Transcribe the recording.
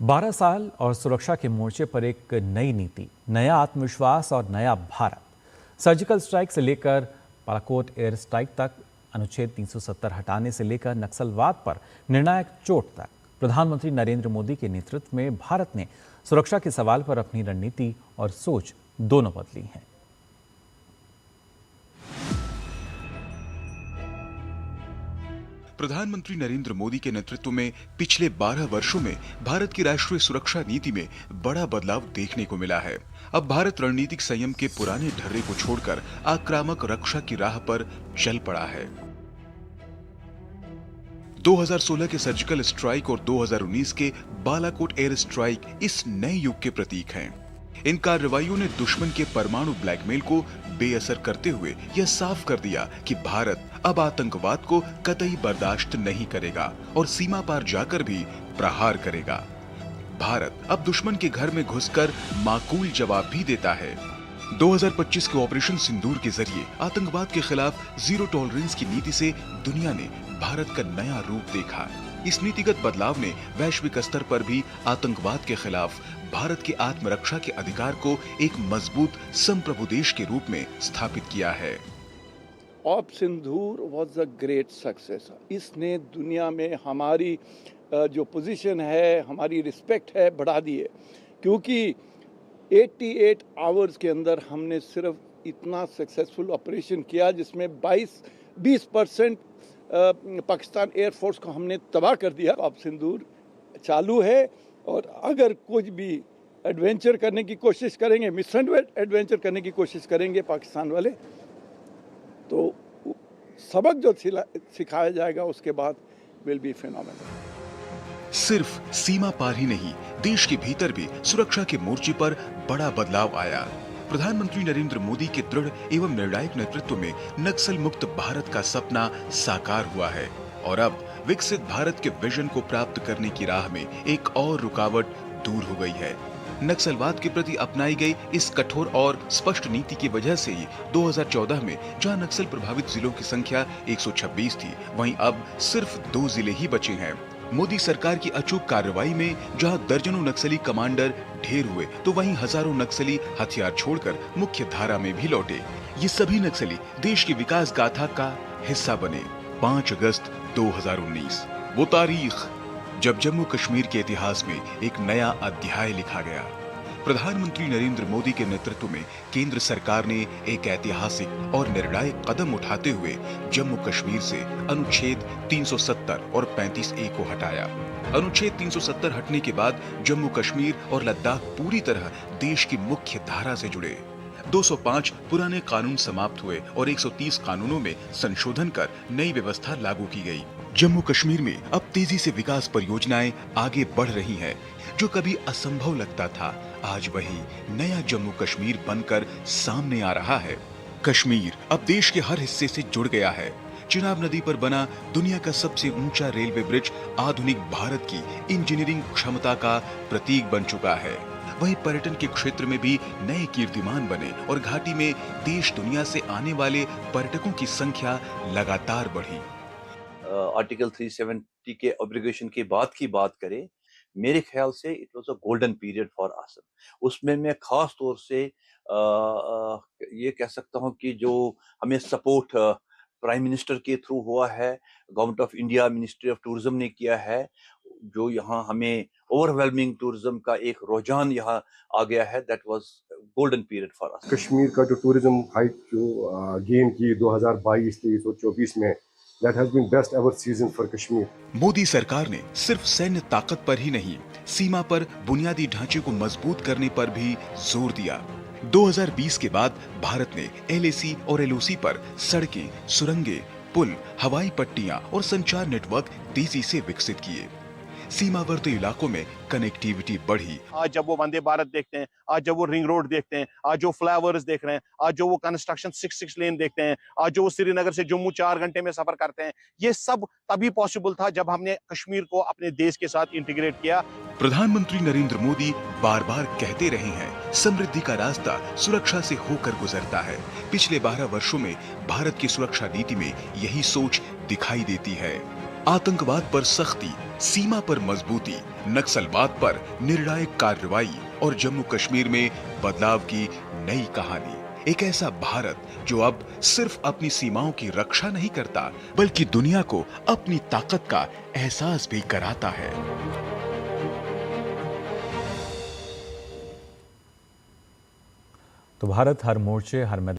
12 साल और सुरक्षा के मोर्चे पर एक नई नीति, नया आत्मविश्वास और नया भारत। सर्जिकल स्ट्राइक से लेकर बालाकोट एयर स्ट्राइक तक, अनुच्छेद 370 हटाने से लेकर नक्सलवाद पर निर्णायक चोट तक, प्रधानमंत्री नरेंद्र मोदी के नेतृत्व में भारत ने सुरक्षा के सवाल पर अपनी रणनीति और सोच दोनों बदली हैं। प्रधानमंत्री नरेंद्र मोदी के नेतृत्व में पिछले 12 वर्षों में भारत की राष्ट्रीय सुरक्षा नीति में बड़ा बदलाव देखने को मिला है। अब भारत रणनीतिक संयम के पुराने ढर्रे को छोड़कर आक्रामक रक्षा की राह पर चल पड़ा है। 2016 के सर्जिकल स्ट्राइक और 2019 के बालाकोट एयर स्ट्राइक इस नए युग के प्रतीक हैं। इन कार्रवाइयों ने दुश्मन के परमाणु ब्लैकमेल को बेअसर करते हुए यह साफ कर दिया कि भारत अब आतंकवाद को कतई बर्दाश्त नहीं करेगा और सीमा पार जाकर भी प्रहार करेगा। भारत अब दुश्मन के घर में घुसकर माकूल जवाब भी देता है। 2025 के ऑपरेशन सिंदूर के जरिए आतंकवाद के खिलाफ जीरो टॉलरेंस की नीति से दुनिया ने भारत का नया रूप देखा। इस नीतिगत बदलाव ने वैश्विक स्तर पर भी आतंकवाद के खिलाफ भारत के आत्मरक्षा के अधिकार को एक मजबूत संप्रभु देश के रूप में स्थापित किया है। Op Sindoor was a great success. इसने दुनिया में हमारी जो पोजीशन है, हमारी रिस्पेक्ट है, बढ़ा दी है, क्योंकि 88 आवर्स के अंदर हमने सिर्फ इतना सक्सेसफुल ऑपरेशन किया जिसमें 20% पाकिस्तान एयरफोर्स को हमने तबाह कर दिया। ऑप सिंदूर चालू है और अगर कुछ भी एडवेंचर करने की कोशिश करेंगे, मिस एडवेंचर करने की कोशिश करेंगे पाकिस्तान वाले, तो सबक जो सिखाया जाएगा उसके बाद विल बी फिनोमेनल। सिर्फ सीमा पार ही नहीं, देश के भीतर भी सुरक्षा के मोर्चे पर बड़ा बदलाव आया। प्रधानमंत्री नरेंद्र मोदी के दृढ़ एवं निर्णायक नेतृत्व में नक्सल मुक्त भारत का सपना साकार हुआ है और अब विकसित भारत के विजन को प्राप्त करने की राह में एक और रुकावट दूर हो गई है। नक्सलवाद के प्रति अपनाई गई इस कठोर और स्पष्ट नीति की वजह से ही 2014 में जहां नक्सल प्रभावित जिलों की संख्या 126 थी, वहीं अब सिर्फ 2 जिले ही बचे हैं। मोदी सरकार की अचूक कार्रवाई में जहां दर्जनों नक्सली कमांडर ढेर हुए, तो वहीं हजारों नक्सली हथियार छोड़कर मुख्य धारा में भी लौटे। ये सभी नक्सली देश की विकास गाथा का हिस्सा बने। 5 अगस्त 2019 वो तारीख जब जम्मू कश्मीर के इतिहास में एक नया अध्याय लिखा गया। प्रधानमंत्री नरेंद्र मोदी के नेतृत्व में केंद्र सरकार ने एक ऐतिहासिक और निर्णायक कदम उठाते हुए जम्मू कश्मीर से अनुच्छेद 370 और 35A को हटाया। अनुच्छेद 370 हटने के बाद जम्मू कश्मीर और लद्दाख पूरी तरह देश की मुख्य धारा से जुड़े। 205 पुराने कानून समाप्त हुए और 130 कानूनों में संशोधन कर नई व्यवस्था लागू की गई। जम्मू कश्मीर में अब तेजी से विकास परियोजनाएं आगे बढ़ रही हैं। जो कभी असंभव लगता था, आज वही नया जम्मू कश्मीर बनकर सामने आ रहा है। कश्मीर अब देश के हर हिस्से से जुड़ गया है। चिनाब नदी पर बना दुनिया का सबसे ऊंचा रेलवे ब्रिज आधुनिक भारत की इंजीनियरिंग क्षमता का प्रतीक बन चुका है। वहीं पर्यटन के क्षेत्र में भी नए कीर्तिमान बने और घाटी में देश दुनिया से आने वाले पर्यटकों की संख्या लगातार बढ़ी। आर्टिकल 370 के ऑब्लिगेशन की बात करें, मेरे ख्याल से it was a golden period for us. उसमें मैं खास तौर से ये कह सकता हूं कि जो हमें सपोर्ट प्राइम मिनिस्टर के थ्रू हुआ है, government of India, ministry of tourism ने किया है, जो यहाँ हमें ओवरवेलमिंग टूरिज्म का एक रुझान यहाँ आ गया है, that was golden period for us. Kashmir का जो टूरिज्म हाइट जो गेन की 2022, 23 और 24 में, that has been best ever season for Kashmir. Modi सरकार ने सिर्फ सैन्य ताकत पर ही नहीं, सीमा पर बुनियादी ढांचे को मजबूत करने पर भी जोर दिया। 2020 के बाद भारत ने LAC और LOC पर सड़कें, सुरंगें, पुल, हवाई पट्टियां और संचार नेटवर्क तेजी से विकसित किए। सीमावर्ती इलाकों में कनेक्टिविटी बढ़ी। आज जब वो वंदे भारत देखते हैं, आज जब वो रिंग रोड देखते हैं, आज जो फ्लाईओवर्स देख रहे हैं, आज जो वो कंस्ट्रक्शन 6 लेन देखते हैं, आज जो वो श्रीनगर से जम्मू 4 घंटे में सफर करते हैं, ये सब तभी पॉसिबल था जब हमने कश्मीर को अपने देश के साथ इंटीग्रेट किया। प्रधानमंत्री नरेंद्र मोदी बार बार कहते रहे हैं, समृद्धि का रास्ता सुरक्षा से होकर गुजरता है। पिछले 12 वर्षों में भारत की सुरक्षा नीति में यही सोच दिखाई देती है। आतंकवाद पर सख्ती, सीमा पर मजबूती, नक्सलवाद पर निर्णायक कार्रवाई और जम्मू कश्मीर में बदलाव की नई कहानी। एक ऐसा भारत जो अब सिर्फ अपनी सीमाओं की रक्षा नहीं करता, बल्कि दुनिया को अपनी ताकत का एहसास भी कराता है। तो भारत हर मोर्चे, हर मैदान